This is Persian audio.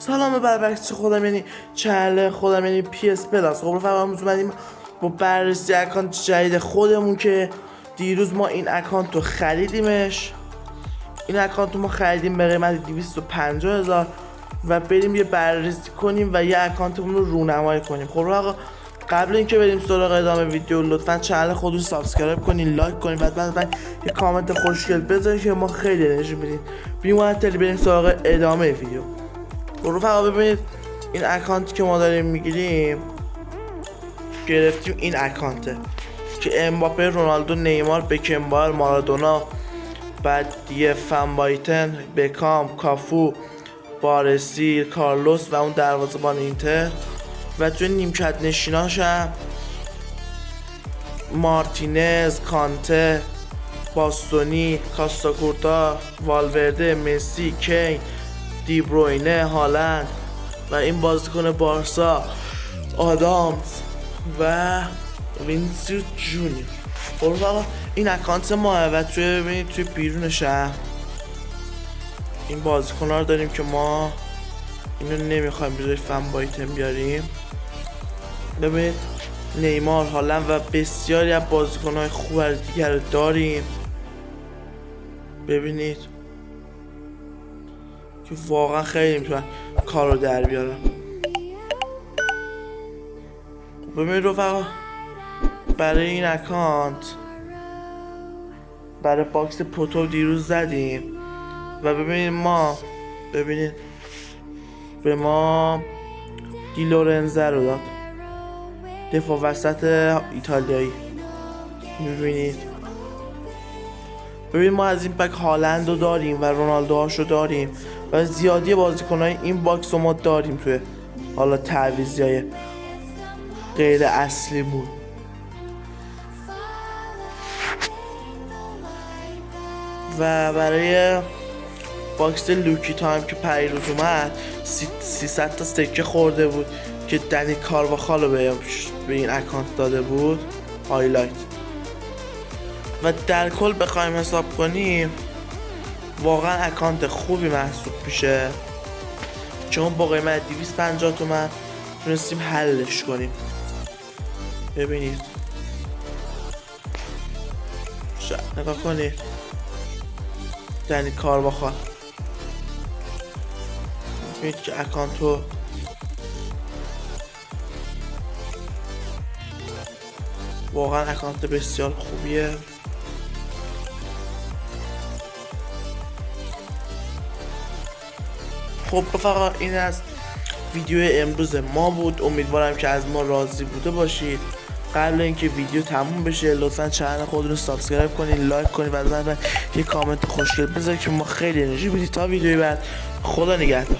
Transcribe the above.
سلام برعکس خودم، یعنی چنل خودم، یعنی پی اس پلاس. خب رفقا امروز اومدیم با بررسی اکانت جدید خودمون که دیروز ما این اکانت رو خریدیمش. این اکانت رو ما خریدیم به قیمت 250,000 و بریم یه بررسی کنیم و یه اکانتمون رو رونمایی کنیم. خب رفقا قبل اینکه بریم سراغ ادامه ویدیو لطفا چنل خودتون سابسکرایب کنین، لایک کنین و بعد یه کامنت خوشگل بذارین که ما خیلی انرژی بدین. بریم سراغ ادامه ویدیو. رفقا ببینید این اکانتی که ما داریم میگیریم، گرفتیم این اکانته که امباپه، رونالدو، نیمار، بکنبار، مارادونا، بعد دیگه فنبایتن، بکام، کافو، بارسی، کارلوس و اون دروازه‌بان اینتر و توی نیمکت نشیناش هم مارتینز، کانته، باستونی، کاستاکورتا، والورده، مسی، کین، دیبروینه، هالند و این بازیکن بارسا آدامز و وینیسیوس جونیور. خب این اکانت ما و توی بیرون شهر این بازیکن ها رو داریم که ما اینو نمیخوایم بذاریم فنبایتن بیاریم. ببینید نیمار، هالند و بسیاری از بازیکن های خوب دیگر رو داریم. ببینید که واقعا خیلی میتونن کار رو در بیارن. ببینید رفقا برای این اکانت برای باکس پوتو دیروز زدیم و ببینید به ما دی لورنزه رو داد، دفاع وسط ایتالیایی. ببینید ما از این پک هالند رو داریم و رونالدو هاشو داریم و زیادی بازیکنهای این باکس رو ما داریم توی حالا تعویضیای غیر اصلی بود. و برای باکس لوکیتا هم که پریروز اومد 300 تا سکه خورده بود که دنی کارواخال رو به این اکانت داده بود هایلایت. و در کل بخوایم حساب کنیم واقعا اکانت خوبی محسوب میشه، چون با قیمت 250 تومن تونستیم حلش کنیم. ببینید نگاه کنید دنی کارواخال، ببینید که اکانتو واقعا اکانت بسیار خوبیه. خب فقط این از ویدیو امروز ما بود. امیدوارم که از ما راضی بوده باشید. قبل اینکه ویدیو تموم بشه لطفا چنل خودتون رو سابسکرایب کنید، لایک کنید و بعد یه کامنت خوشگل بذارید که ما خیلی انرژی بدید. تا ویدیوی بعد، خدا نگهدار.